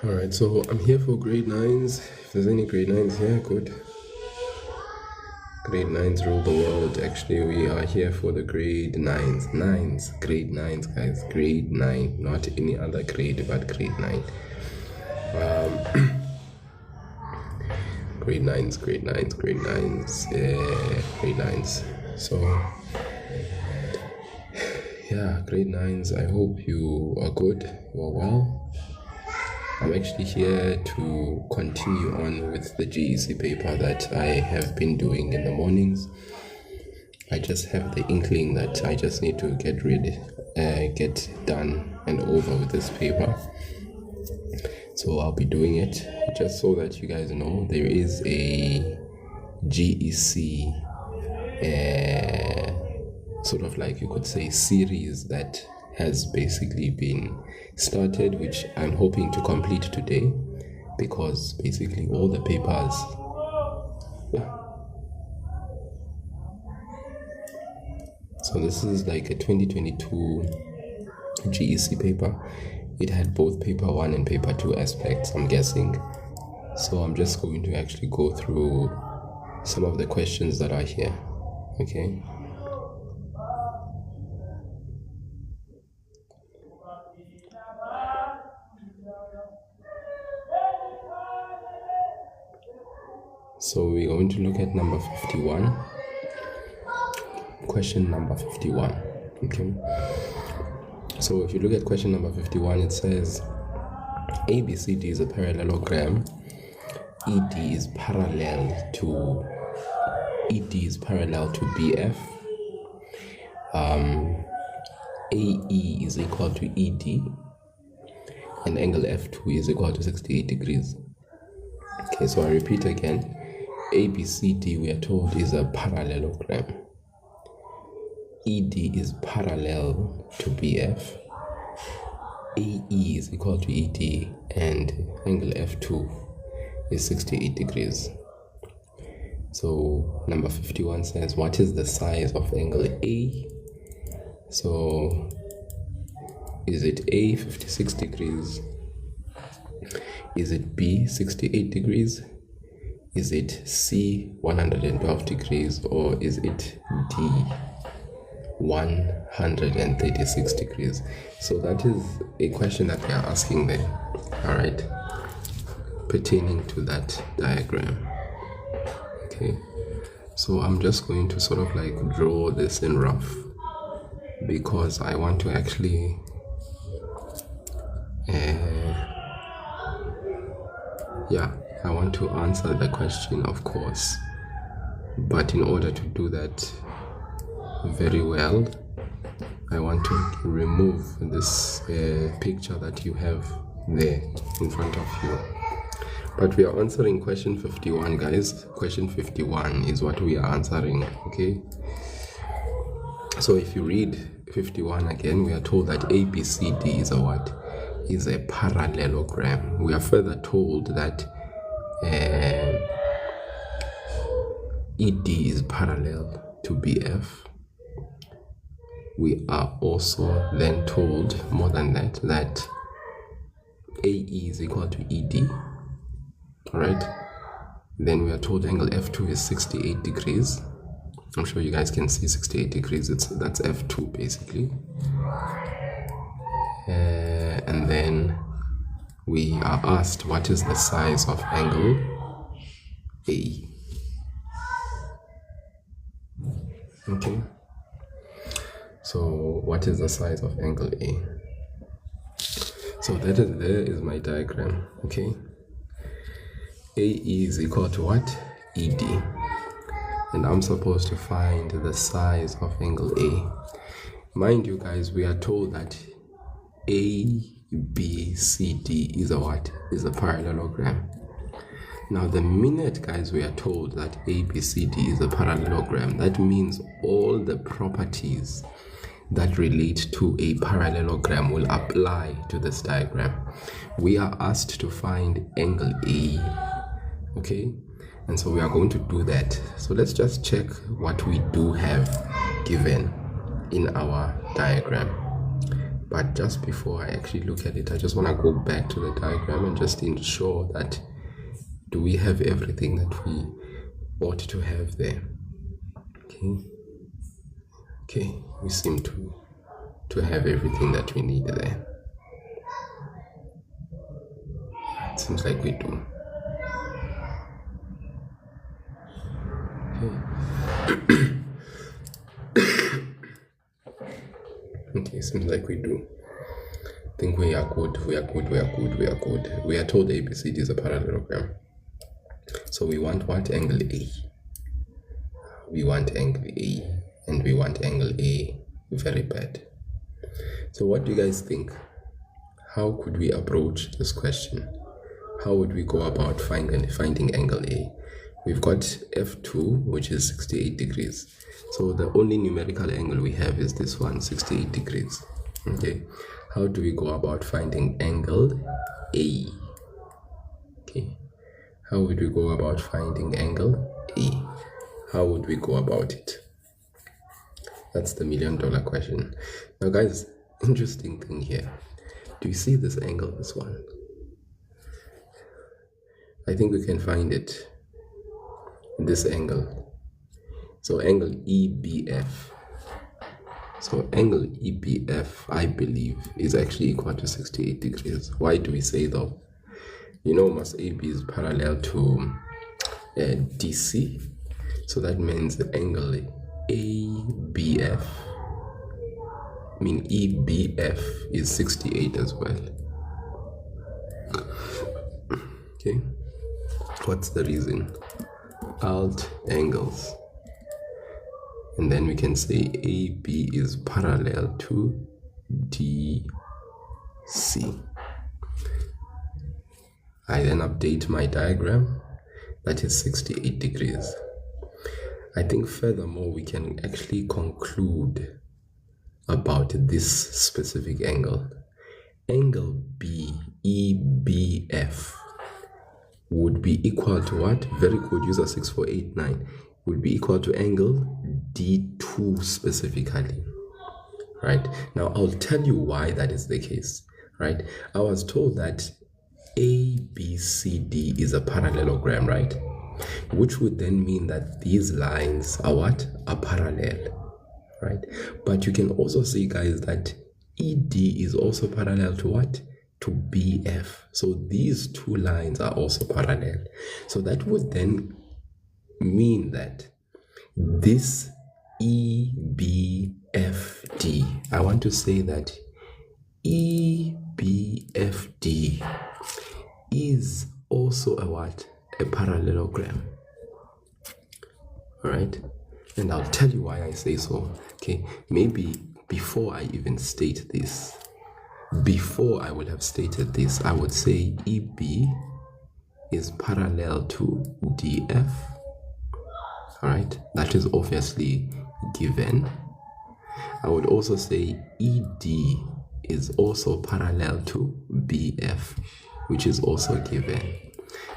Alright, so I'm here for grade 9s. If there's any grade 9s here, good. Grade 9s rule the world. Actually, we are here for the grade 9s. Grade 9s, guys. Grade 9. Not any other grade, but grade 9. Grade 9s, grade 9s, grade 9s. Yeah, grade 9s. So, yeah, grade 9s. I hope you are good. You are well. I'm actually here to continue on with the GEC paper that I have been doing in the mornings. I just have the inkling that I just need to get done and over with this paper. So I'll be doing it just so that you guys know there is a GEC sort of like you could say series that has basically been started, which I'm hoping to complete today, because basically all the papers so this is like a 2022 GEC paper. It had both paper 1 and paper 2 aspects, I'm guessing. So I'm just going to actually go through some of the questions that are here. Okay. So we're going to look at number 51. Question number 51. Okay. So if you look at question number 51, it says ABCD is a parallelogram. ED is parallel to BF. AE is equal to ED, and angle F2 is equal to 68 degrees. Okay, so I repeat again. ABCD, we are told, is a parallelogram. ED is parallel to BF. AE is equal to ED, and angle F2 is 68 degrees. So number 51 says, what is the size of angle A? So is it A 56 degrees? Is it B 68 degrees? Is it C 112 degrees? Or is it D 136 degrees? So that is a question that they are asking there, all right, pertaining to that diagram. Okay, so I'm just going to sort of like draw this in rough, because I want to actually I want to answer the question, of course, but in order to do that very well, I want to remove this picture that you have there in front of you. But we are answering question 51, guys. Question 51 is what we are answering, okay? So if you read 51 again, we are told that ABCD is a what? Is a parallelogram. We are further told that ED is parallel to BF. We are also then told, more than that, that AE is equal to ED. Alright? Then we are told angle F2 is 68 degrees. I'm sure you guys can see 68 degrees. That's F2 basically. And then we are asked, what is the size of angle A? Okay. So what is the size of angle A? So there is my diagram. Okay. AE is equal to what? ED. and I'm supposed to find the size of angle A. Mind you guys, we are told that ABCD is a what? Is a parallelogram. Now the minute, guys, we are told that ABCD is a parallelogram, that means all the properties that relate to a parallelogram will apply to this diagram. We are asked to find angle A, okay? And so we are going to do that. So let's just check what we do have given in our diagram. But just before I actually look at it, I just want to go back to the diagram and just ensure that do we have everything that we ought to have there. Okay, we seem to have everything that we need there. It seems like we do. Okay, seems like we do. I think we are good. We are told ABCD is a parallelogram. So we want what? Angle A. We want angle A. And we want angle A very bad. So what do you guys think? How could we approach this question? How would we go about finding angle A? We've got F2, which is 68 degrees. So the only numerical angle we have is this one, 68 degrees. Okay. How do we go about finding angle A? Okay. How would we go about finding angle A? How would we go about it? That's the $1 million question. Now guys, interesting thing here. Do you see this angle, this one? I think we can find it. This angle. So angle EBF. So angle EBF, I believe, is actually equal to 68 degrees. Why do we say though? You know, mass AB is parallel to DC. So that means the angle ABF, EBF is 68 as well. Okay. What's the reason? Alt angles. And then we can say AB is parallel to DC. I then update my diagram. That is 68 degrees. I think furthermore we can actually conclude about this specific angle. Angle BEBF would be equal to what? Very good, user 6489 would be equal to angle D2 specifically, right? Now I'll tell you why that is the case, right? I was told that ABCD is a parallelogram, right? Which would then mean that these lines are what? Are parallel, right? But you can also see, guys, that ED is also parallel to what? To BF. So these two lines are also parallel. So that would then mean that this EBFD, I want to say that EBFD is also a what? A parallelogram. All right, and I'll tell you why I say so. Okay, maybe before I even state this, before I would have stated this, I would say EB is parallel to DF. All right, that is obviously given. I would also say ED is also parallel to BF, which is also given,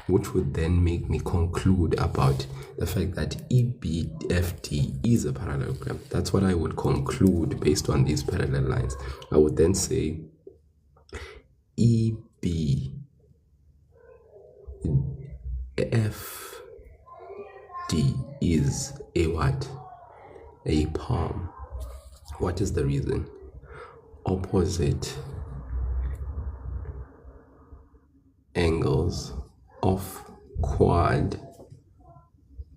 which would then make me conclude about the fact that EBFD is a parallelogram. That's what I would conclude based on these parallel lines. I would then say EBFD is a what? A palm. What is the reason? Opposite angles of quad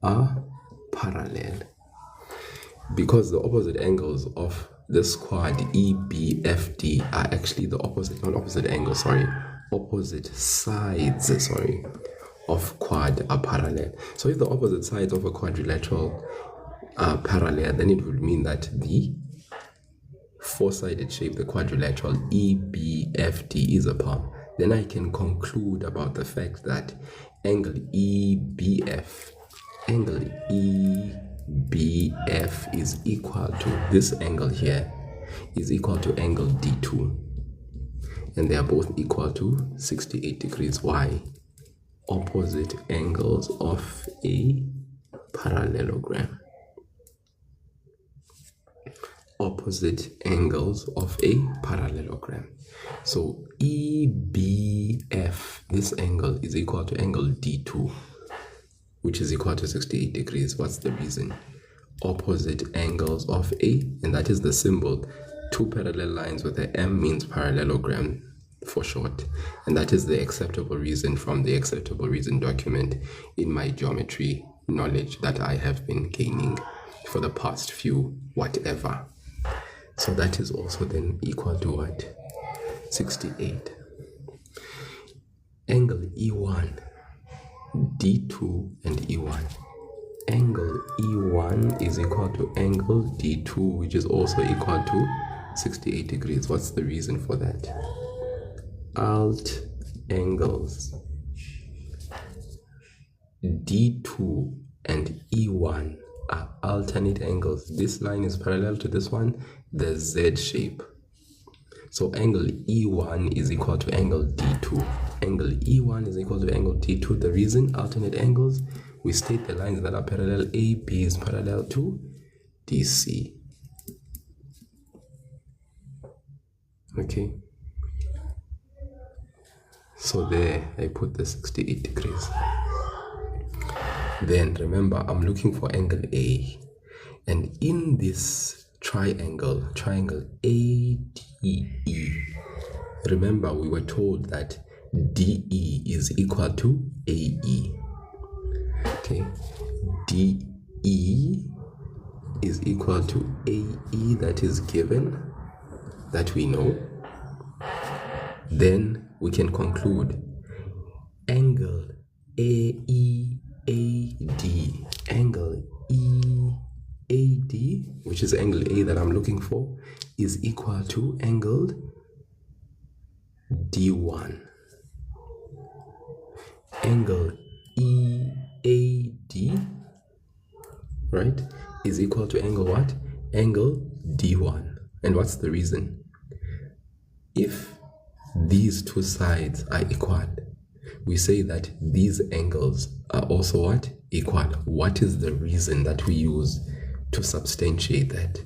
are parallel. Because the opposite angles of this quad EBFD are actually the opposite, not opposite angles, sorry, opposite sides, sorry, of quad are parallel. So if the opposite sides of a quadrilateral are parallel, then it would mean that the four-sided shape, the quadrilateral EBFD, is a par. Then I can conclude about the fact that angle EBF is equal to this angle here, is equal to angle D2, and they are both equal to 68 degrees. Why? Opposite angles of a parallelogram. Opposite angles of a parallelogram. So EBF, this angle, is equal to angle D2, which is equal to 68 degrees. What's the reason? Opposite angles of a, and that is the symbol. Two parallel lines with a M means parallelogram for short, and that is the acceptable reason from the acceptable reason document in my geometry knowledge that I have been gaining for the past few whatever. So that is also then equal to what? 68. Angle E1, D2 and E1. Angle E1 is equal to angle D2, which is also equal to 68 degrees. What's the reason for that? Alt angles D2 and E1 are alternate angles. This line is parallel to this one, the Z shape. So angle E1 is equal to angle D2. Angle E1 is equal to angle D2. The reason alternate angles, we state the lines that are parallel. AB is parallel to DC. Okay. So there I put the 68 degrees. Then remember, I'm looking for angle A, and in this triangle ADE, remember we were told that DE is equal to AE. Okay, DE is equal to AE, that is given, that we know. Then we can conclude angle AEAD, angle EAD, which is angle A that I'm looking for, is equal to angle D1. Angle EAD, right, is equal to angle what? Angle D1. And what's the reason? If these two sides are equal, we say that these angles are also what? Equal. What is the reason that we use to substantiate that?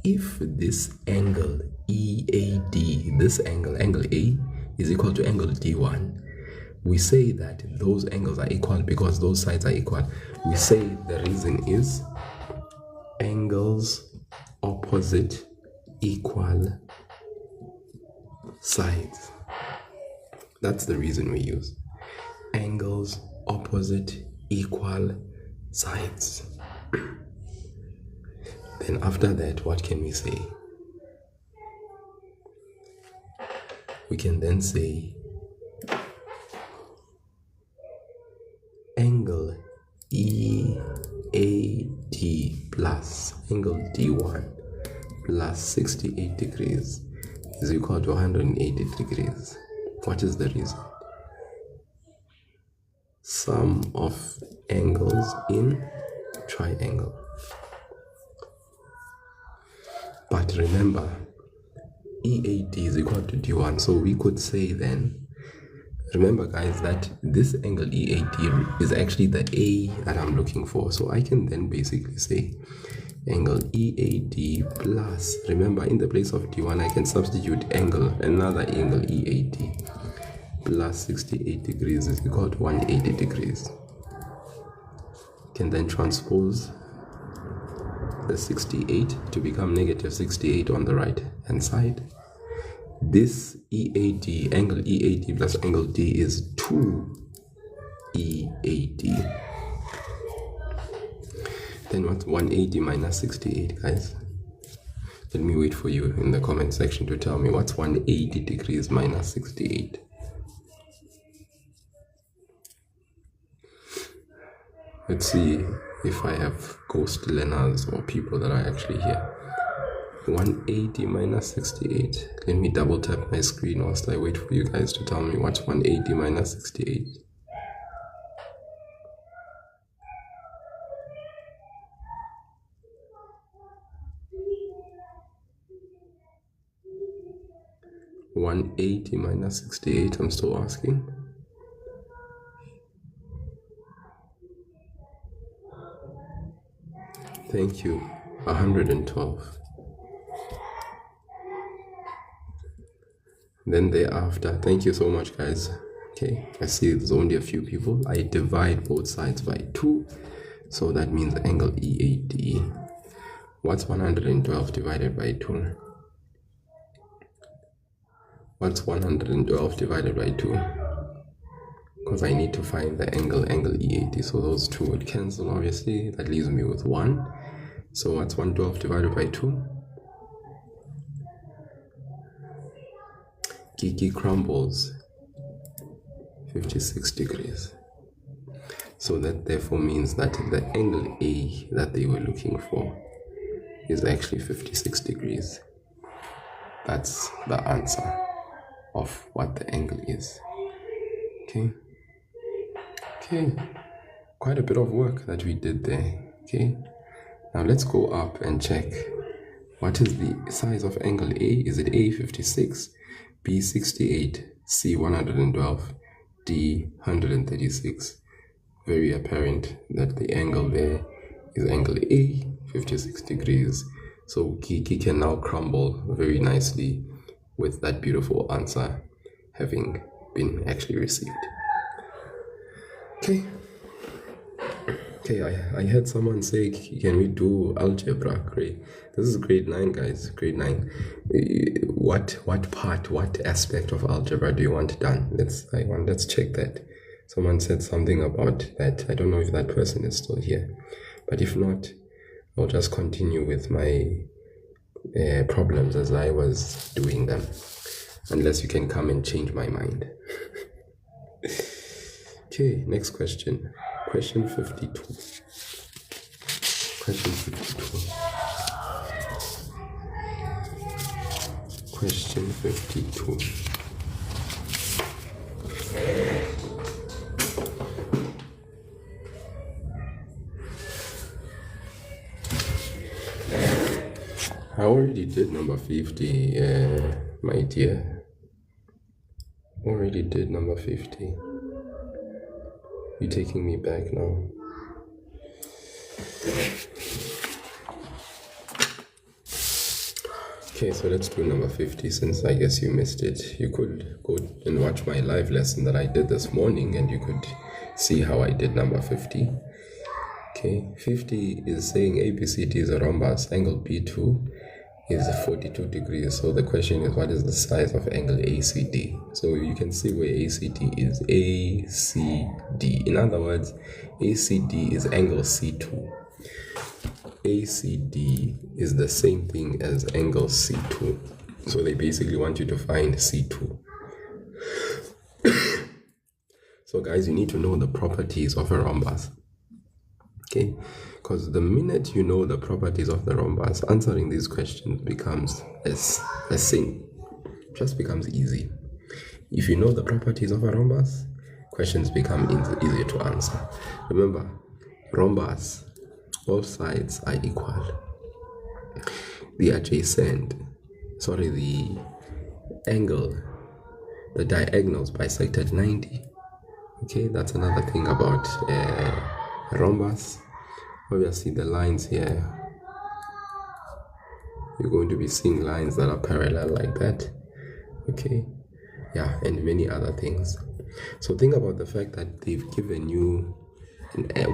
If this angle EAD, this angle A, is equal to angle D1, we say that those angles are equal because those sides are equal. We say the reason is angles opposite equal sides. That's the reason we use angles opposite equal sides. Then after that, what can we say? We can then say angle EAD plus angle D1 plus 68 degrees is equal to 180 degrees. What is the reason? Sum of angles in triangle. But remember, EAD is equal to D1, so we could say then, remember guys, that this angle EAD is actually the A that I'm looking for. So I can then basically say angle EAD plus, remember in the place of D1 I can substitute another angle EAD plus 68 degrees is equal to 180 degrees. Can then transpose the 68 to become negative 68 on the right hand side. This EAD, angle EAD plus angle D is 2EAD. Then what's 180 minus 68, guys? Let me wait for you in the comment section to tell me what's 180 degrees minus 68. Let's see if I have ghost learners or people that are actually here. 180 minus 68. Let me double tap my screen whilst I wait for you guys to tell me what's 180 minus 68. (180 minus 68), I'm still asking. Thank you. 112. Then thereafter, thank you so much, guys. Okay, I see there's only a few people. I divide both sides by 2, so that means angle EAD. What's 112 divided by 2? What's 112 divided by 2? Because I need to find the angle EAD, so those 2 would cancel, obviously. That leaves me with 1. So what's 112 divided by 2? GEC crumbles 56 degrees. So that therefore means that the angle A that they were looking for is actually 56 degrees. That's the answer of what the angle is. Okay, quite a bit of work that we did there. Okay, now let's go up and check what is the size of angle A. Is it A 56, B 68, C 112, D 136? Very apparent that the angle there is angle A, 56 degrees. So GEC can now crumble very nicely with that beautiful answer having been actually received. Okay, I heard someone say, can we do algebra? Great. This is grade 9, guys, grade 9. What aspect of algebra do you want done? Let's check that. Someone said something about that. I don't know if that person is still here, but if not, I'll just continue with my problems as I was doing them, unless you can come and change my mind. Okay, next question. Question 52. Question 52. Question 52. I already did number 50, my dear. Already did number 50. You're taking me back now. Okay, so let's do number 50 since I guess you missed it. You could go and watch my live lesson that I did this morning and you could see how I did number 50. Okay, 50 is saying ABCD is a rhombus, angle B2 is 42 degrees. So the question is, what is the size of angle ACD? So you can see where ACD is, ACD. In other words, ACD is angle C2. ACD is the same thing as angle C2. So they basically want you to find C2. So guys, you need to know the properties of a rhombus. Okay, because the minute you know the properties of the rhombus, answering these questions becomes a sin. Just becomes easy. If you know the properties of a rhombus, questions become easier to answer. Remember, rhombus, both sides are equal. The angle, the diagonals bisected 90. Okay, that's another thing about rhombus. Obviously the lines here, you're going to be seeing lines that are parallel like that. Okay, yeah, and many other things. So think about the fact that they've given you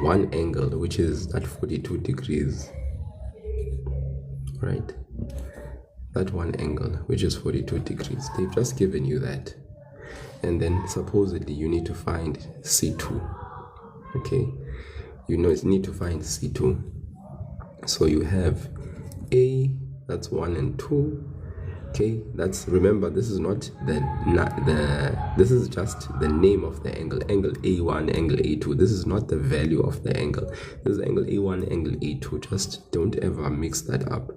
one angle which is at 42 degrees, right? That one angle which is 42 degrees, they've just given you that, and then supposedly you need to find C2. Okay, you need to find C2. So you have A, that's 1 and 2, Okay, remember, this is not this is just the name of the angle A1, angle A2. This is not the value of the angle. This is angle A1, angle A2. Just don't ever mix that up.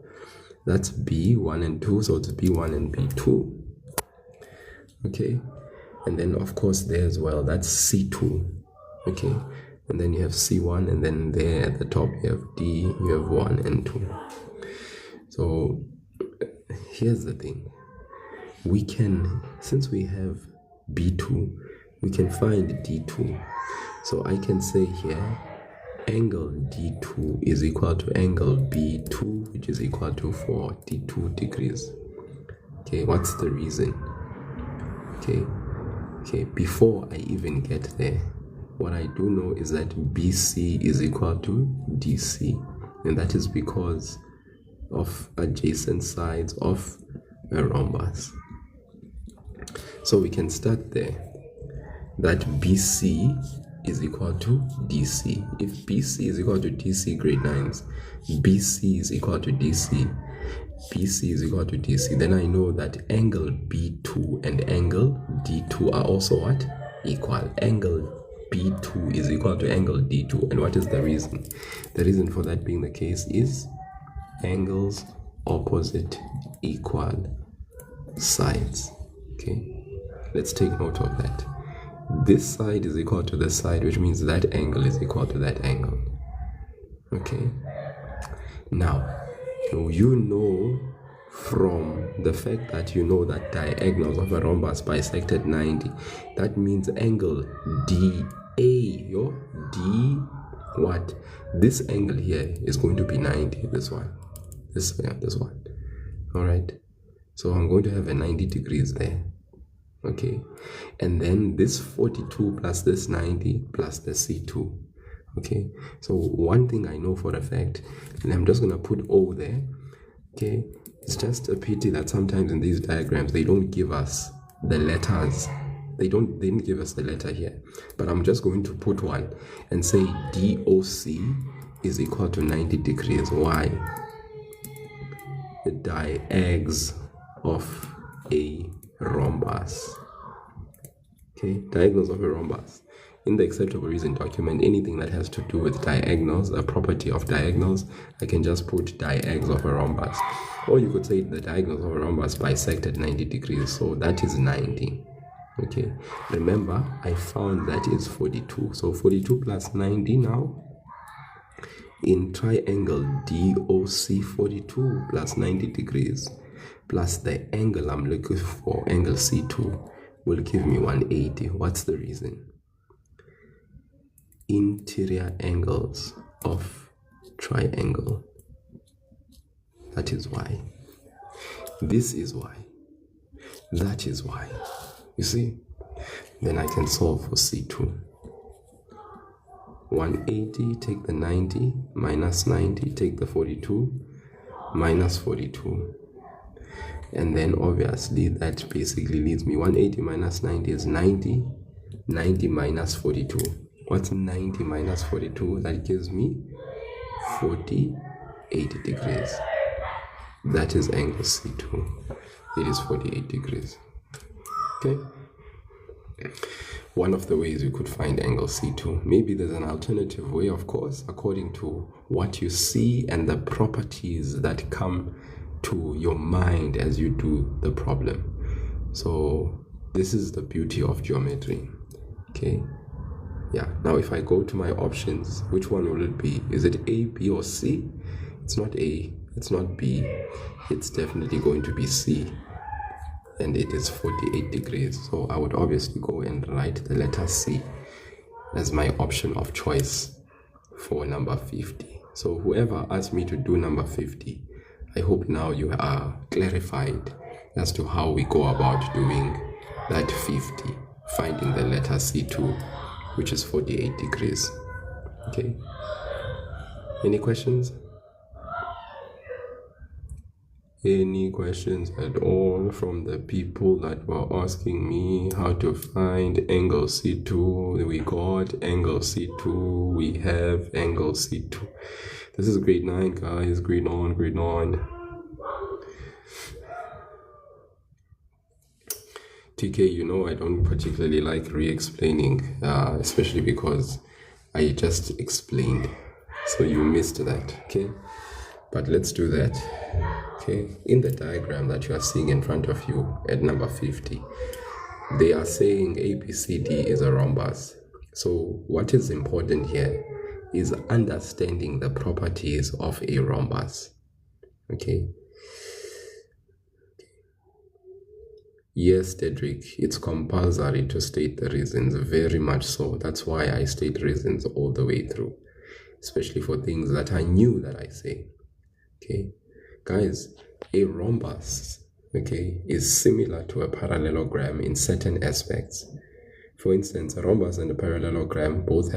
That's B1 and 2, so it's B1 and B2. Okay, and then of course there as well, that's C2. Okay, and then you have C1, and then there at the top you have D, you have 1 and 2. So here's the thing. We can, since we have B2, we can find D2. So I can say here, angle D2 is equal to angle B2, which is equal to 42 degrees. Okay, what's the reason? Okay, before I even get there, what I do know is that BC is equal to DC, and that is because of adjacent sides of a rhombus. So we can start there, that BC is equal to DC. If BC is equal to DC, grade 9s, BC is equal to DC, BC is equal to DC, then I know that angle B2 and angle D2 are also what? Equal. Angle B2 is equal to angle D2. And what is the reason? The reason for that being the case is angles opposite equal sides. Okay, let's take note of that. This side is equal to this side, which means that angle is equal to that angle. Okay, now you know from the fact that you know that diagonals of a rhombus bisected 90, that means angle DA, this angle here is going to be 90, this one. All right, so I'm going to have a 90 degrees there. Okay, and then this 42 plus this 90 plus the C2. Okay, so one thing I know for a fact, and I'm just gonna put O there. Okay, it's just a pity that sometimes in these diagrams they don't give us the letters. They didn't give us the letter here, but I'm just going to put one and say DOC is equal to 90 degrees. Why? The diags of a rhombus. Okay, diagonals of a rhombus. In the acceptable reason document, anything that has to do with diagonals, a property of diagonals, I can just put diags of a rhombus. Or you could say the diagonals of a rhombus bisected 90 degrees, so that is 90. Okay, remember I found that is 42. So 42 plus 90 now. In triangle DOC, 42 plus 90 degrees plus the angle I'm looking for, angle C2, will give me 180. What's the reason? Interior angles of triangle. That is why. This is why. That is why. You see? Then I can solve for C2. 180, take the 90, minus 90, take the 42, minus 42. And then obviously that basically leaves me 180 minus 90 is 90, 90 minus 42. What's 90 minus 42? That gives me 48 degrees. That is angle C2. It is 48 degrees. Okay? One of the ways we could find angle C2. Maybe there's an alternative way, of course, according to what you see and the properties that come to your mind as you do the problem. So this is the beauty of geometry. Okay? Yeah, now if I go to my options, which one will it be? Is it A, B, or C? It's not A, it's not B, it's definitely going to be C. And it is 48 degrees. So I would obviously go and write the letter C as my option of choice for number 50. So whoever asked me to do number 50, I hope now you are clarified as to how we go about doing that 50, finding the letter C2, which is 48 degrees. Okay. Any questions? Any questions at all from the people that were asking me how to find angle C2? We got angle C2. We have angle C2. This is grade 9, guys. Grade on. TK, you know I don't particularly like re-explaining, especially because I just explained. So you missed that, okay? But let's do that, okay? In the diagram that you are seeing in front of you at number 50, they are saying ABCD is a rhombus. So what is important here is understanding the properties of a rhombus, okay? Yes, Dedrick, it's compulsory to state the reasons, very much so. That's why I state reasons all the way through, especially for things that I knew that I say. Okay, guys, a rhombus, okay, is similar to a parallelogram in certain aspects. For instance, a rhombus and a parallelogram both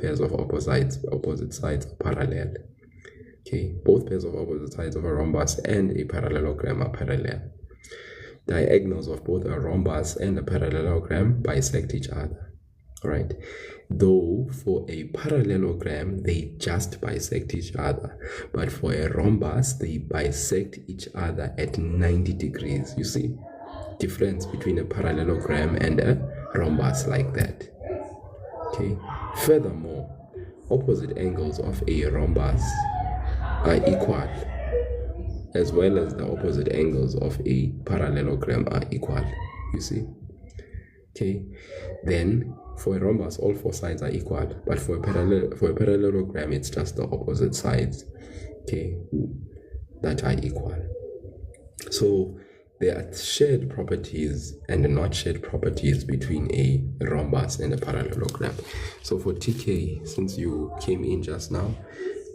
pairs of opposite sides are parallel. Okay, both pairs of opposite sides of a rhombus and a parallelogram are parallel. Diagonals of both a rhombus and a parallelogram bisect each other. Alright, though for a parallelogram they just bisect each other, but for a rhombus they bisect each other at 90 degrees. You see, difference between a parallelogram and a rhombus like that. Okay, furthermore, opposite angles of a rhombus are equal, as well as the opposite angles of a parallelogram are equal, you see. Okay, then for a rhombus all four sides are equal, but for a parallelogram it's just the opposite sides, okay, that are equal. So there are shared properties and not shared properties between a rhombus and a parallelogram. So for TK, since you came in just now,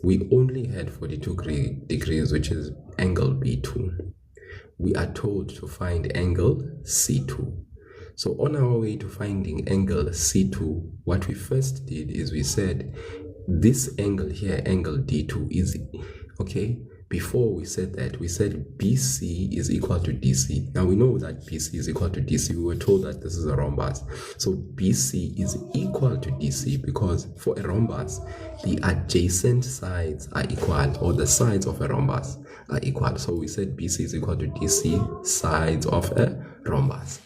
we only had 42 degrees, which is angle B2. We are told to find angle C2. So on our way to finding angle C2, what we first did is we said this angle here, angle D2 is, okay, before we said that, we said BC is equal to DC. Now we know that BC is equal to DC. We were told that this is a rhombus. So BC is equal to DC because for a rhombus, the adjacent sides are equal, or the sides of a rhombus are equal. So we said BC is equal to DC, sides of a rhombus.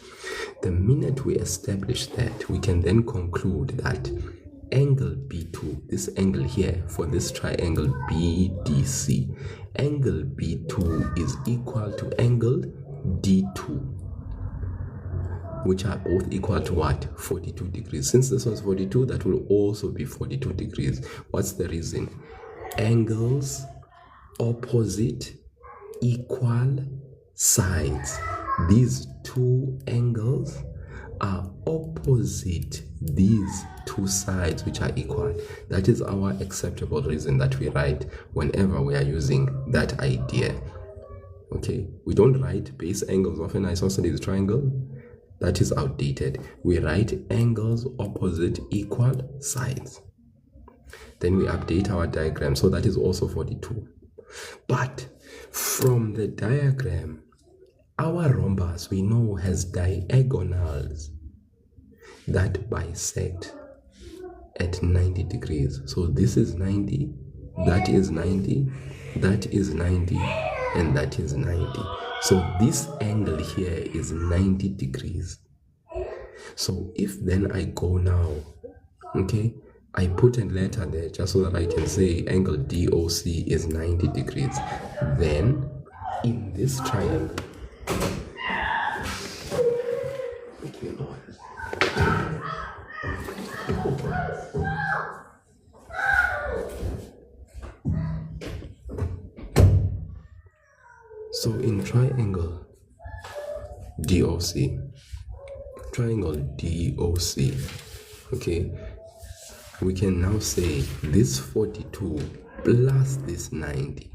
The minute we establish that, we can then conclude that angle B2, this angle here for this triangle BDC, angle B2 is equal to angle D2, which are both equal to what? 42 degrees. Since this was 42, that will also be 42 degrees. What's the reason? Angles opposite equal sides. These two angles are opposite these two sides, which are equal. That is our acceptable reason that we write whenever we are using that idea. Okay, we don't write base angles of an isosceles triangle. That is outdated. We write angles opposite equal sides. Then we update our diagram, so that is also 42. But from the diagram, our rhombus, we know, has diagonals that bisect at 90 degrees. So this is 90, that is 90, that is 90, and that is 90. So this angle here is 90 degrees. So if then I go now, okay, I put a letter there just so that I can say angle DOC is 90 degrees. Then in this triangle, so in triangle DOC, okay, we can now say this 42 plus this 90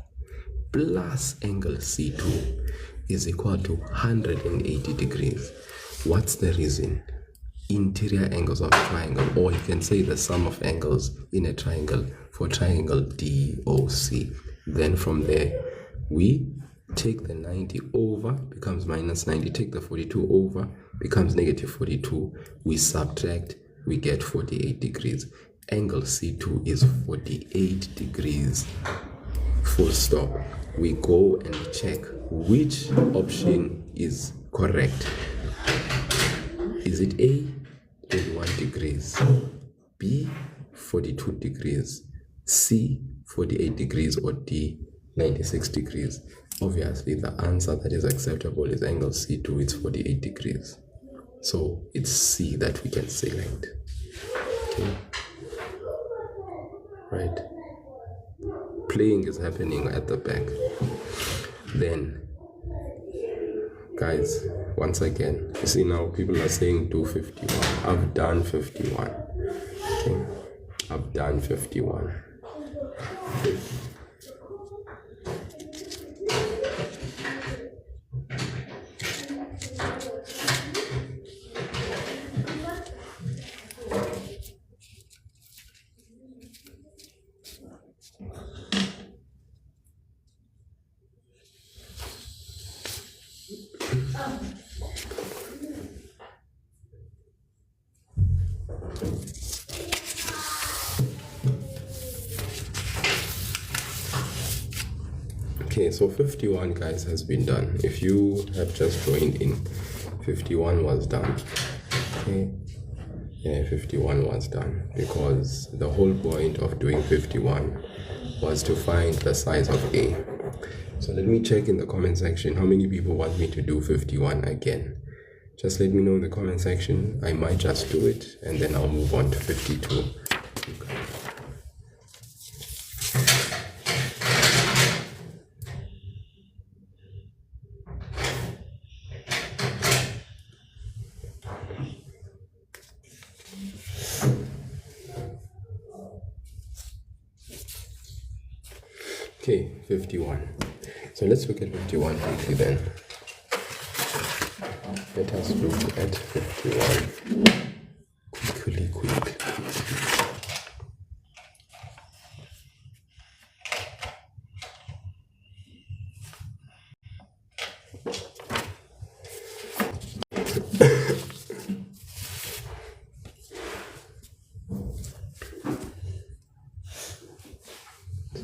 plus angle C2 is equal to 180 degrees. What's the reason? Interior angles of a triangle, or you can say the sum of angles in a triangle for triangle DOC. Then from there, we take the 90 over, becomes minus 90, take the 42 over, becomes negative 42, we subtract, we get 48 degrees. Angle C2 is 48 degrees, full stop. We go and check which option is correct. Is it A, 21 degrees, B, 42 degrees, C, 48 degrees, or D, 96 degrees? Obviously, the answer that is acceptable is angle C2, it's 48 degrees. So it's C that we can select. Okay. Right. Playing is happening at the back. Then, guys, once again, you see now people are saying do 51. I've done 51. Okay. I've done 51. Okay, so 51, guys, has been done. If you have just joined in, 51 was done. Okay, yeah, 51 was done because the whole point of doing 51 was to find the size of A. So let me check in the comment section how many people want me to do 51 again. Just let me know in the comment section. I might just do it and then I'll move on to 52. Okay, 51. So let's look at 51 quickly then. Let us look at 51 quickly.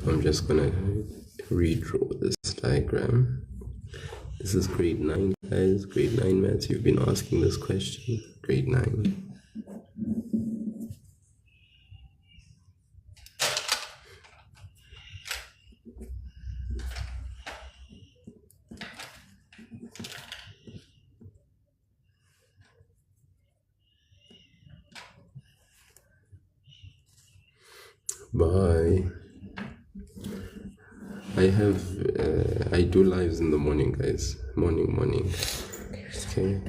I'm just gonna redraw this diagram. This is grade 9, guys. Grade 9 maths. You've been asking this question. Grade 9. Bye. I do lives in the morning, guys. Morning. Okay.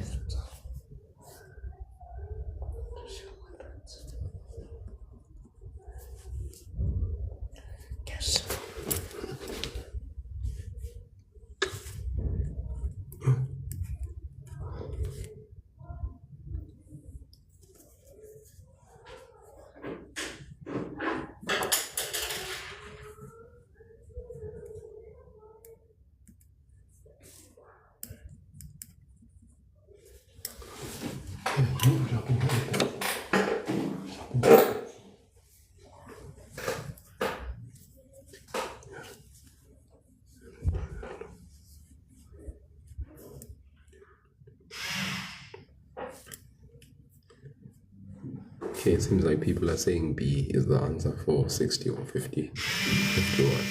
Okay, it seems like people are saying B is the answer for 60 or 50. 51.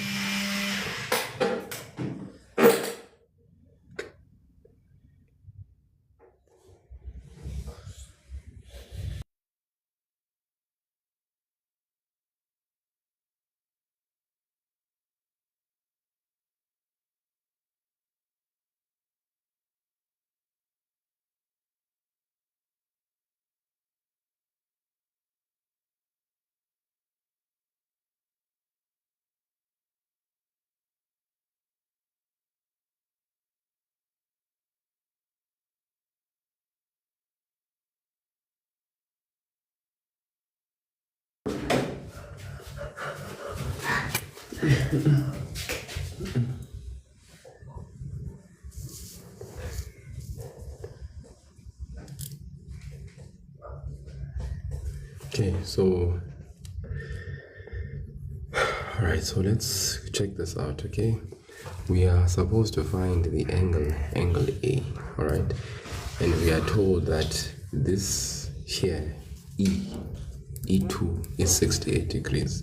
Okay, so alright, so let's check this out. Okay, we are supposed to find the angle A. Alright, And we are told that this here, E2 is 68 degrees.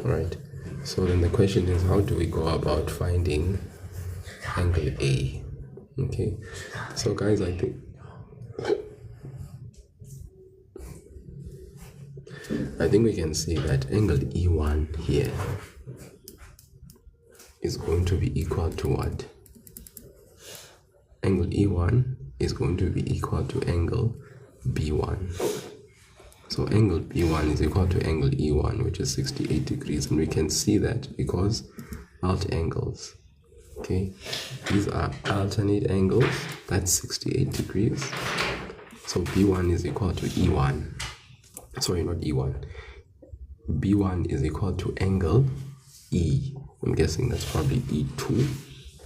Alright, so then the question is, how do we go about finding angle A? Okay, so guys, I think we can see that angle E1 here is going to be equal to what? Angle E1 is going to be equal to angle B1. So angle B1 is equal to angle E1, which is 68 degrees, and we can see that because alt angles. Okay, these are alternate angles, that's 68 degrees. So B1 is equal to E1. Sorry, not E1. B1 is equal to angle E. I'm guessing that's probably E2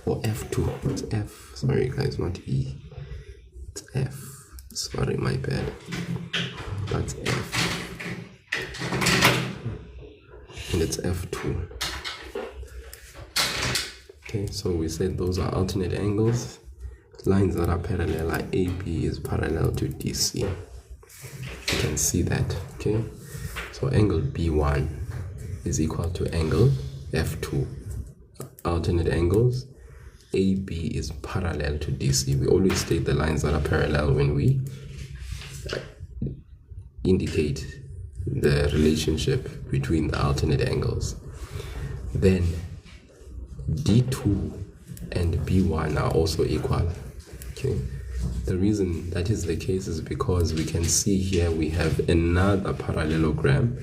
or F2. It's F. Sorry guys, not E. It's F. Sorry, my bad. That's F. And it's F2. Okay, so we said those are alternate angles. Lines that are parallel are AB is parallel to DC. You can see that, okay? So angle B1 is equal to angle F2. Alternate angles, AB is parallel to DC. We always state the lines that are parallel when we indicate the relationship between the alternate angles. Then D2 and B1 are also equal. Okay, the reason that is the case is because we can see here we have another parallelogram,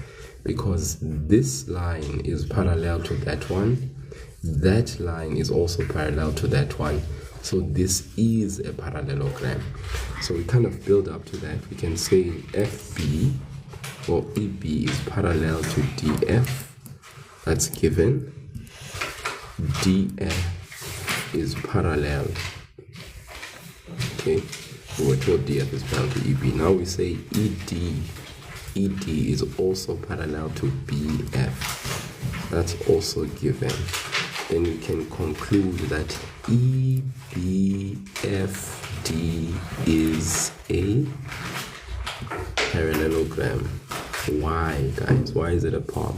because this line is parallel to that one, that line is also parallel to that one, so this is a parallelogram. So we kind of build up to that. We can say FB or EB is parallel to DF, that's given. DF is parallel, okay, we were told DF is parallel to EB. Now we say ED is also parallel to BF, that's also given. Then we can conclude that EBFD is a parallelogram. Why, guys? Why is it a par?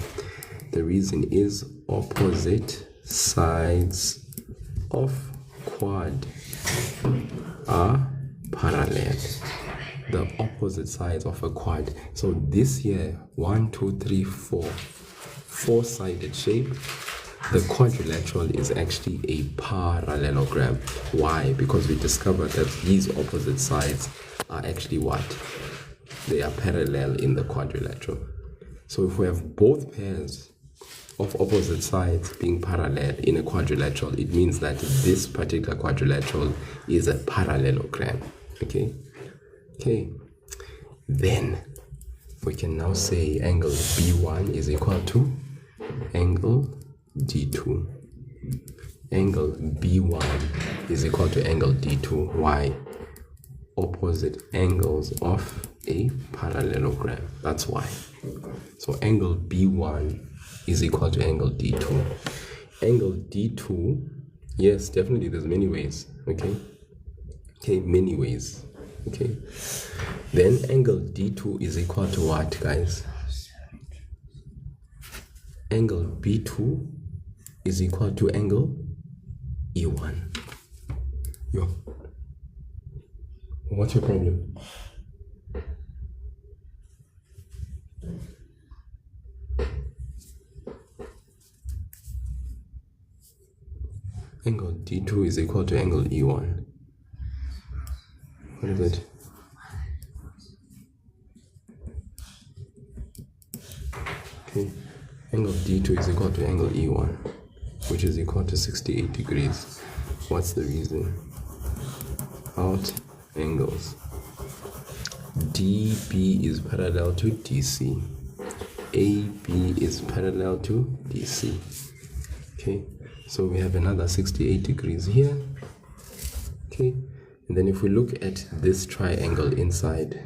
The reason is opposite sides of quad are parallel. The opposite sides of a quad. So this here, 1, 2, 3, 4, four-sided shape. The quadrilateral is actually a parallelogram. Why? Because we discovered that these opposite sides are actually what? They are parallel in the quadrilateral. So if we have both pairs of opposite sides being parallel in a quadrilateral, it means that this particular quadrilateral is a parallelogram. Okay? Okay. Then we can now say angle B1 is equal to angle D2. Angle B1 is equal to angle D2. Why? Opposite angles of a parallelogram. That's why. So angle B1 is equal to angle D2. Angle D2, yes, definitely there's many ways, okay? Okay, many ways, okay? Then angle D2 is equal to what, guys? Angle B2 is equal to angle E1. Yo, what's your problem? Angle D2 is equal to angle E1. What is it? Okay, angle D2 is equal to angle E1, which is equal to 68 degrees. What's the reason? Alt angles. DB is parallel to DC. AB is parallel to DC. Okay, so we have another 68 degrees here. Okay, and then if we look at this triangle inside,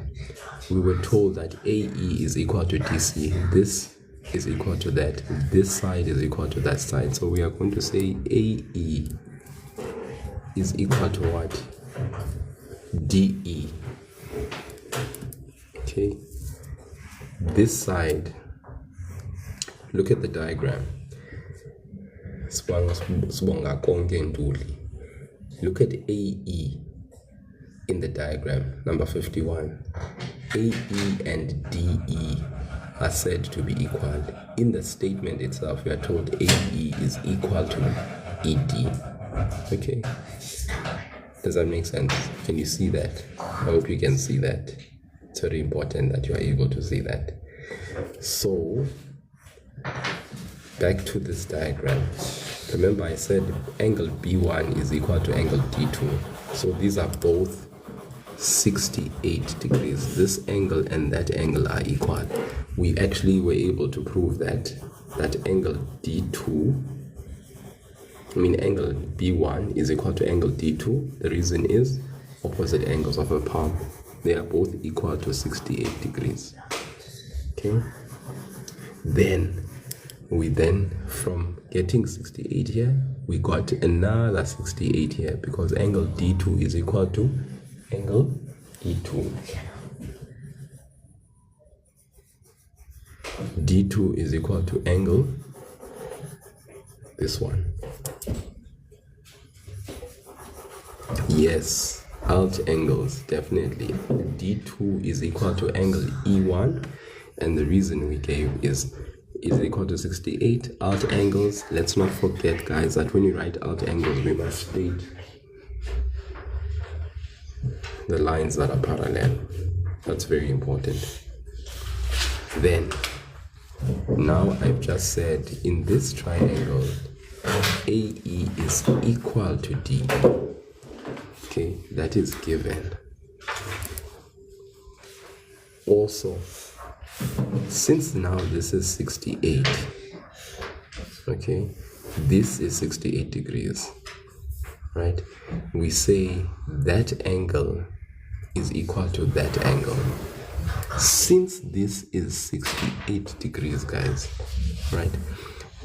we were told that AE is equal to DC. This is equal to that. This side is equal to that side. So we are going to say AE is equal to what? DE. Okay, this side, look at the diagram. Look at AE in the diagram, number 51. AE and DE are said to be equal. In the statement itself, we are told AE is equal to ED. Okay, does that make sense? Can you see that? I hope you can see that. It's very important that you are able to see that. So, back to this diagram. Remember I said angle B1 is equal to angle D2. So these are both 68 degrees. This angle and that angle are equal. We actually were able to prove that angle angle B1 is equal to angle D2. The reason is opposite angles of a palm. They are both equal to 68 degrees. Okay. Then from getting 68 here, we got another 68 here because angle D2 is equal to angle E2. D2 is equal to angle, this one. Yes, alt angles, definitely. D2 is equal to angle E1, and the reason we gave is equal to 68. Alt angles, let's not forget, guys, that when you write alt angles, we must state the lines that are parallel. That's very important. Then, now I've just said in this triangle, AE is equal to DE. Okay, that is given. Also, since now this is 68, okay, this is 68 degrees, right? We say that angle is equal to that angle. Since this is 68 degrees, guys, right?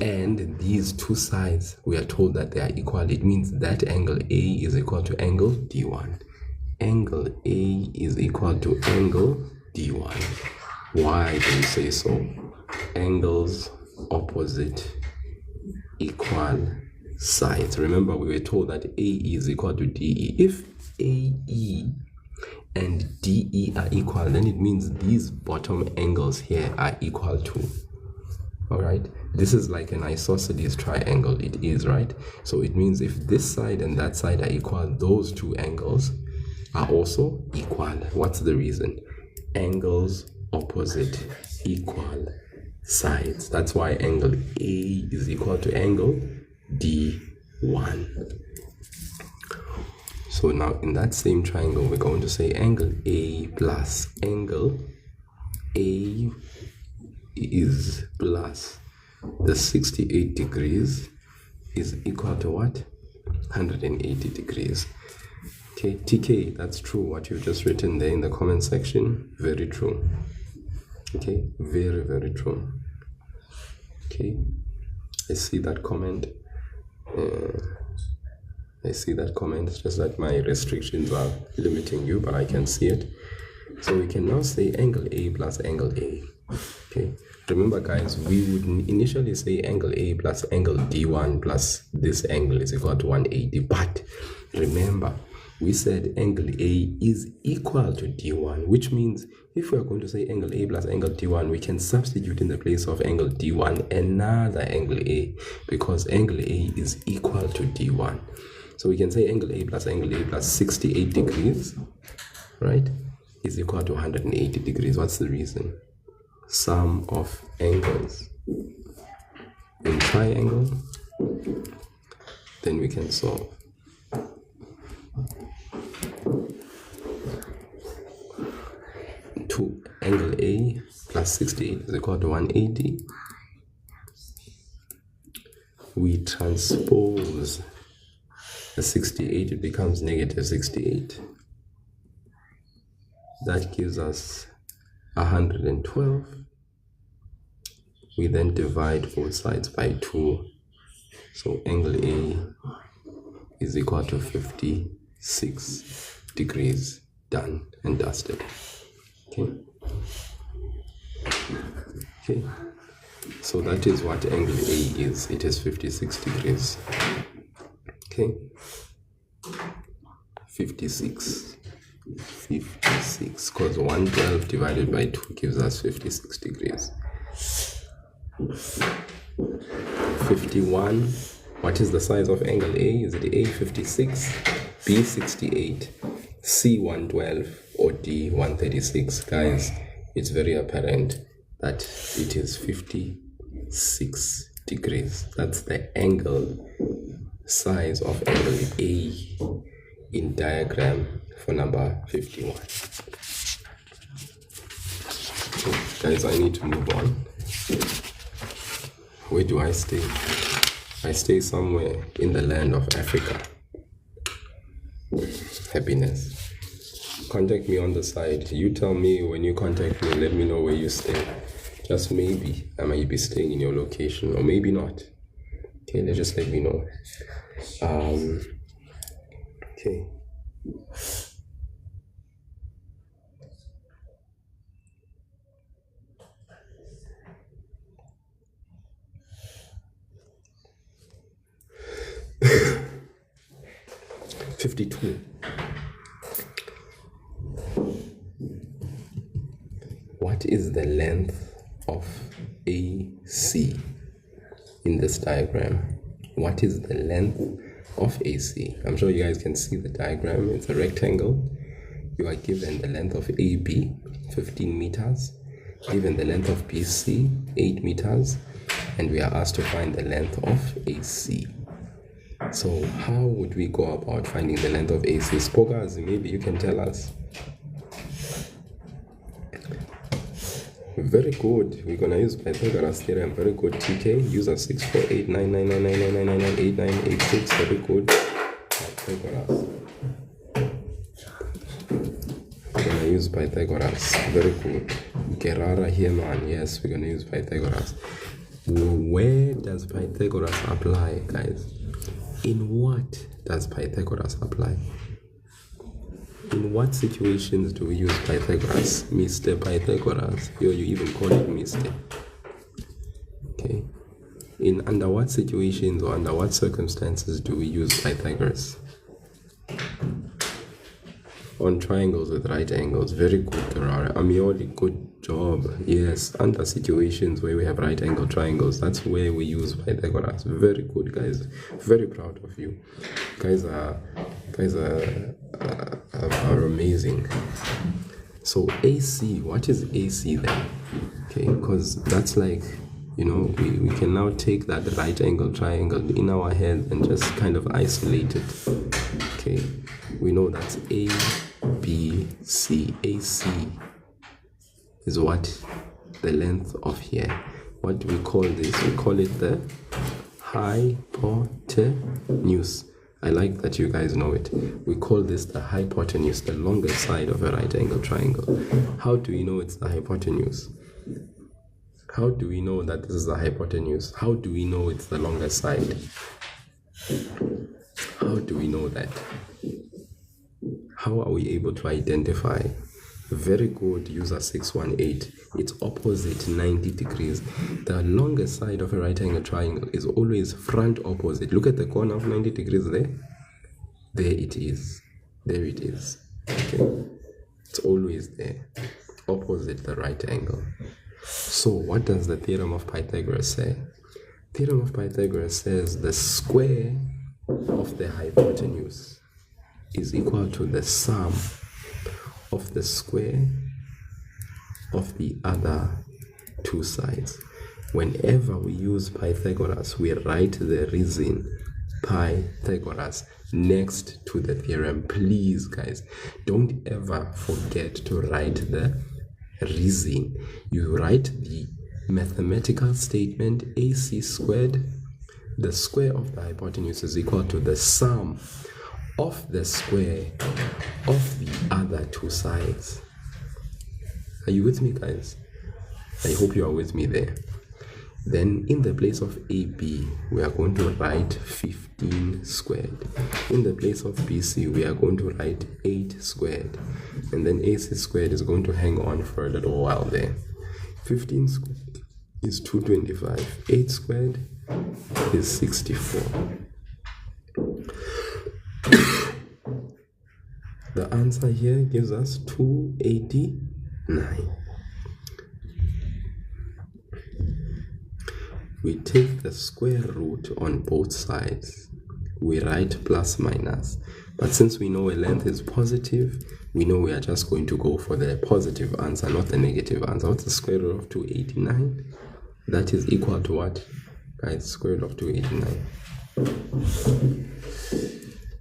And these two sides, we are told that they are equal. It means that angle A is equal to angle D1. Angle A is equal to angle D1. Why do we say so? Angles opposite equal sides. Remember, we were told that AE is equal to DE. If AE and DE are equal, then it means these bottom angles here are equal too. All right, this is like an isosceles triangle. It is, right? So it means if this side and that side are equal, those two angles are also equal. What's the reason? Angles opposite equal sides. That's why angle A is equal to angle D1. So now in that same triangle, we're going to say angle A plus angle A is plus the 68 degrees is equal to what? 180 degrees. Okay, TK, that's true. What you've just written there in the comment section, very true. Okay, very, very true. Okay, I see that comment. I see that comment. It's just that my restrictions are limiting you, but I can see it. So we can now say angle A plus angle A. Okay, remember, guys, we would initially say angle A plus angle D1 plus this angle is equal to 180. But remember, we said angle A is equal to D1, which means if we are going to say angle A plus angle D1, we can substitute in the place of angle D1 another angle A, because angle A is equal to D1. So we can say angle A plus 68 degrees, right, is equal to 180 degrees. What's the reason? Sum of angles in triangle. Then we can solve. To angle A plus 68 is equal to 180. We transpose the 68, it becomes negative 68. That gives us 112. We then divide both sides by 2. So angle A is equal to 56. degrees. Done and dusted. Okay, so that is what angle A is. It is 56 degrees. Okay, 56, because 112 divided by 2 gives us 56 degrees. 51, what is the size of angle A? Is it A 56, B 68, C 112, or D 136? Guys, it's very apparent that it is 56 degrees. That's the angle size of angle A in diagram for number 51. Okay, guys, I need to move on. Where do I stay? I stay somewhere in the land of Africa. Happiness. Contact me on the side. You tell me when you contact me, let me know where you stay. Just maybe I might be staying in your location, or maybe not. Okay, just let me know. Okay. $52. What is the length of AC in this diagram? What is the length of AC? I'm sure you guys can see the diagram. It's a rectangle. You are given the length of AB, 15 meters, given the length of BC, 8 meters, and we are asked to find the length of AC. So how would we go about finding the length of AC? Spokas, maybe you can tell us. Very good. We're gonna use Pythagoras theorem. Very good. TK. Use a 6489999998986. Very good. Pythagoras. We're gonna use Pythagoras. Very good. Gerara here, man. Yes, we're gonna use Pythagoras. Where does Pythagoras apply, guys? In what does Pythagoras apply? In what situations do we use Pythagoras? Mr. Pythagoras. You even call it Mr. Okay. Under what situations or under what circumstances do we use Pythagoras? On triangles with right angles. Very good, Carrara. Amioli, good job. Yes, under situations where we have right angle triangles, that's where we use Pythagoras. Very good, guys. Very proud of you. Guys are amazing. So AC, what is AC then? Okay, because that's like, you know, we can now take that right angle triangle in our head and just kind of isolate it. Okay, we know that's A, B, C. AC is what? The length of here. What do we call this? We call it the hypotenuse. I like that you guys know it. We call this the hypotenuse, the longest side of a right angle triangle. How do we know it's the hypotenuse? How do we know that this is the hypotenuse? How do we know it's the longest side? How do we know that? How are we able to identify? Very good, user 618. It's opposite 90 degrees. The longest side of a right angle triangle is always front opposite. Look at the corner of 90 degrees there. There it is. There it is. Okay. It's always there. Opposite the right angle. So what does the theorem of Pythagoras say? Theorem of Pythagoras says the square of the hypotenuse is equal to the sum of the square of the other two sides. Whenever we use Pythagoras, we write the reason Pythagoras next to the theorem. Please, guys, don't ever forget to write the reason. You write the mathematical statement AC squared, the square of the hypotenuse is equal to the sum of the square of the other two sides. Are you with me, guys? I hope you are with me there. Then in the place of AB, we are going to write 15 squared. In the place of BC, we are going to write 8 squared. And then AC squared is going to hang on for a little while there. 15 squared is 225. 8 squared is 64. The answer here gives us 289. We take the square root on both sides. We write plus minus. But since we know a length is positive, we know we are just going to go for the positive answer, not the negative answer. What's the square root of 289? That is equal to what? Guys, square root of 289.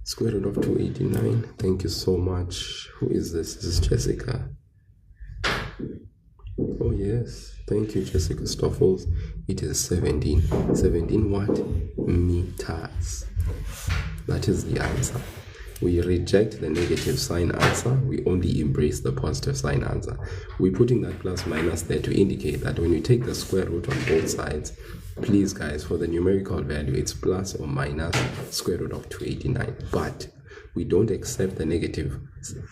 Square root of 289. Thank you so much. Who is this? This is Jessica. Oh yes, thank you, Jessica Stoffels. It is 17. 17 what? Meters. That is the answer. We reject the negative sign answer. We only embrace the positive sign answer. We're putting that plus minus there to indicate that when you take the square root on both sides, please guys, for the numerical value, it's plus or minus square root of 289. But we don't accept the negative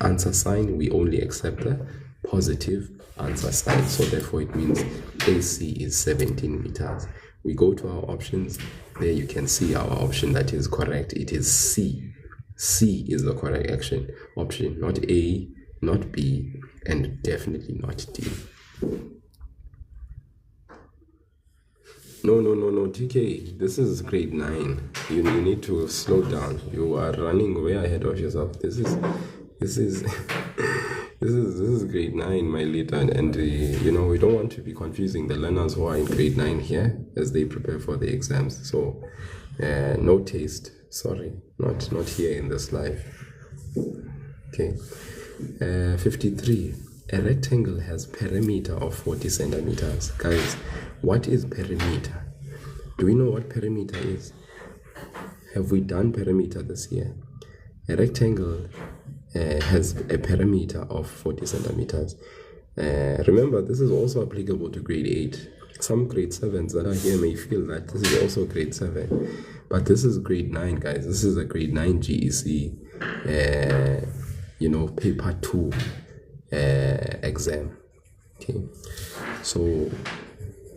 answer sign. We only accept the positive answer sign. So therefore it means AC is 17 meters. We go to our options. There you can see our option that is correct. It is C. C is the correct option, not A, not B, and definitely not D. No, TK, this is grade 9. You need to slow down. You are running way ahead of yourself. This is this is grade 9, my leader, and you know, we don't want to be confusing the learners who are in grade 9 here as they prepare for the exams. So no taste, sorry, not here in this live. Okay. 53. A rectangle has perimeter of 40 centimeters. Guys, what is perimeter? Do we know what perimeter is? Have we done perimeter this year? A rectangle has a perimeter of 40 centimeters. Remember, this is also applicable to grade 8. Some grade 7s that are here may feel that this is also grade 7. But this is grade 9, guys. This is a grade 9 GEC, paper 2 exam. Okay. So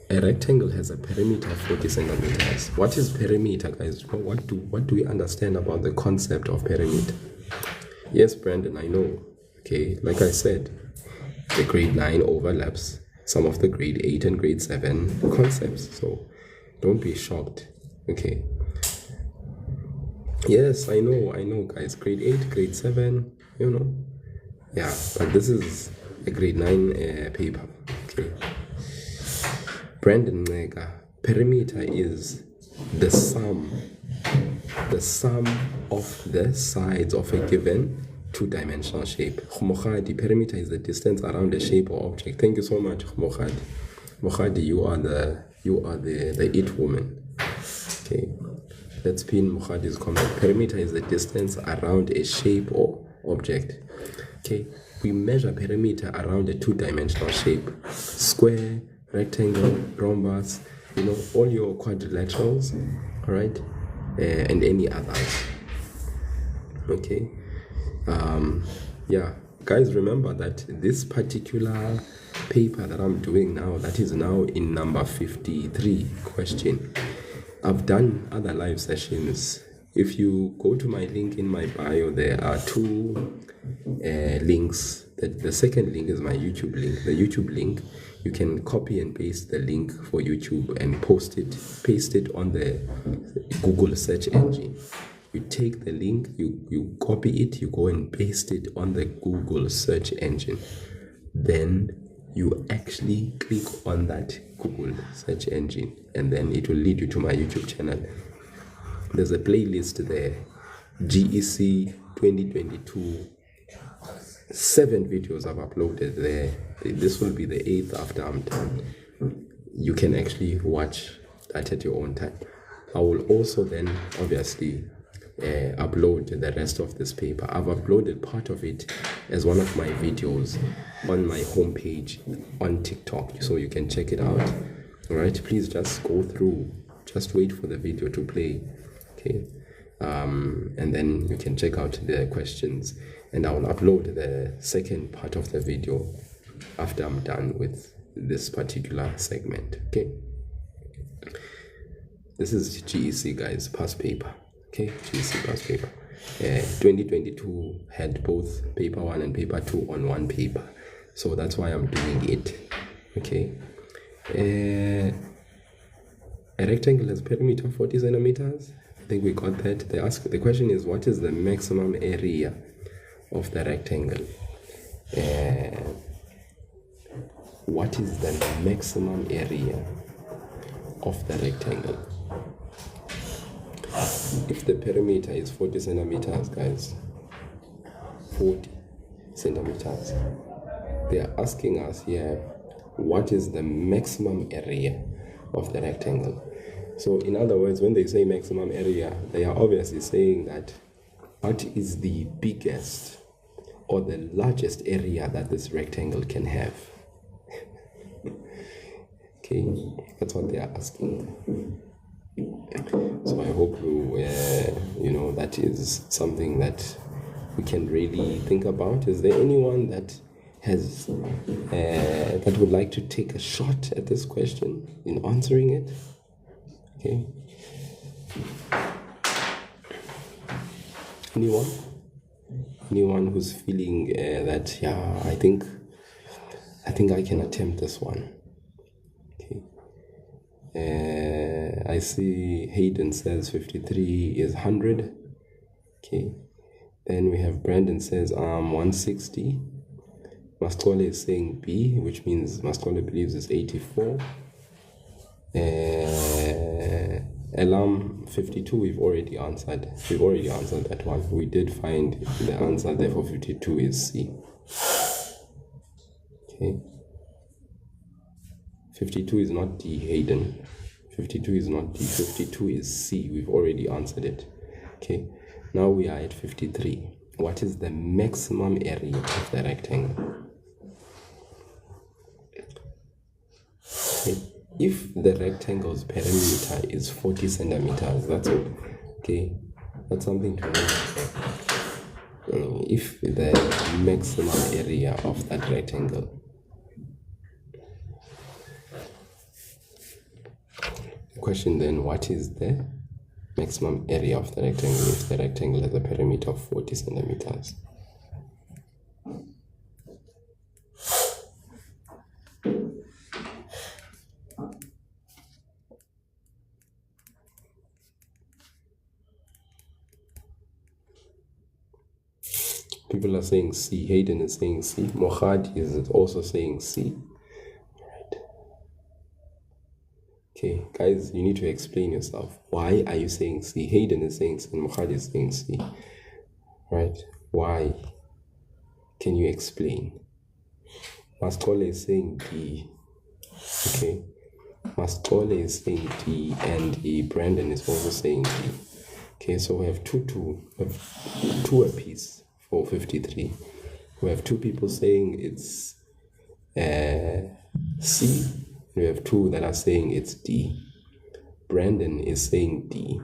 a rectangle has a perimeter of 40 centimeters. What is perimeter, guys? What do we understand about the concept of perimeter? Yes, Brandon, I know. Okay, like I said, the grade 9 overlaps some of the grade 8 and grade 7 concepts. So don't be shocked. Okay. Yes, I know, guys. Grade 8, grade 7, Yeah, but this is a grade 9 paper. Okay. Brandon Mega, perimeter is the sum of the sides of a given two-dimensional shape. Mokhadi, perimeter is the distance around a shape or object. Thank you so much, Mokhadi. Mokhadi, you are the it woman. Okay. Let's pin Mokhadi's comment. Perimeter is the distance around a shape or object. Okay. We measure perimeter around a two-dimensional shape. Square, rectangle, rhombus, all your quadrilaterals, all right, and any others. Okay. Guys, remember that this particular paper that I'm doing now, that is now in number 53 question. I've done other live sessions. If you go to my link in my bio, there are 2 links. The second link is my YouTube link. The YouTube link, you can copy and paste the link for YouTube and paste it on the Google search engine. You take the link, you copy it, you go and paste it on the Google search engine. Then you actually click on that Google search engine, and then it will lead you to my YouTube channel. There's a playlist there, GEC 2022. 7 videos I've uploaded there. This will be the 8th after I'm done. You can actually watch that at your own time. I will also then obviously upload the rest of this paper. I've uploaded part of it as one of my videos on my homepage on TikTok, so you can check it out. All right, please just go through, just wait for the video to play, okay? And then you can check out the questions, and I will upload the second part of the video after I'm done with this particular segment, okay? This is GEC, guys, past paper, okay? GEC past paper. 2022 had both paper 1 and paper 2 on one paper, so that's why I'm doing it, okay? A rectangle has a perimeter of 40 centimeters. I think we got that. The question is, what is the maximum area of the rectangle? What is the maximum area of the rectangle? If the perimeter is 40 centimeters, guys, 40 centimeters, they are asking us here, what is the maximum area of the rectangle? So in other words, when they say maximum area, they are obviously saying that what is the biggest or the largest area that this rectangle can have? Okay, that's what they are asking. So I hope that is something that we can really think about. Is there anyone that has that would like to take a shot at this question in answering it? Okay. Anyone who's feeling that, yeah, I think I can attempt this one. Okay. I see Hayden says 53 is 100. Okay. Then we have Brandon says 160. Mascole is saying B, which means Mascole believes it's 84. Elam 52, we've already answered that one. We did find the answer there for 52 is C. Okay. 52 is not D, Hayden. 52 is not D. 52 is C. We've already answered it. Okay. Now we are at 53. What is the maximum area of the rectangle? Okay. If the rectangle's perimeter is 40 centimeters, that's something to know. If the maximum area of that rectangle, question then, what is the maximum area of the rectangle if the rectangle has a perimeter of 40 centimeters? People are saying C. Hayden is saying C. Mohad is also saying C. Right. Okay, guys, you need to explain yourself. Why are you saying C? Hayden is saying C and Mohad is saying C. Right? Why? Can you explain? Mascole is saying D. Okay. Mascole is saying D and Brandon is also saying D. Okay, so we have two apiece. For 53, we have two people saying it's C. We have two that are saying it's D. Brandon is saying D.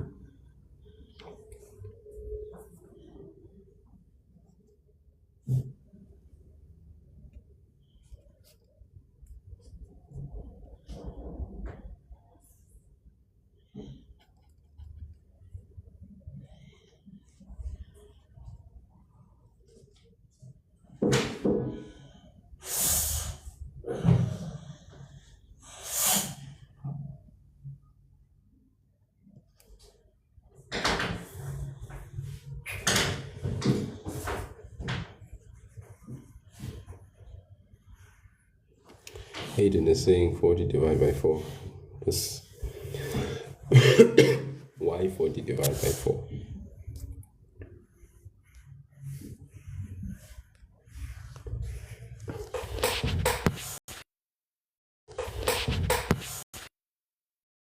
Hayden is saying 40 divided by 4. This why 40 divided by 4?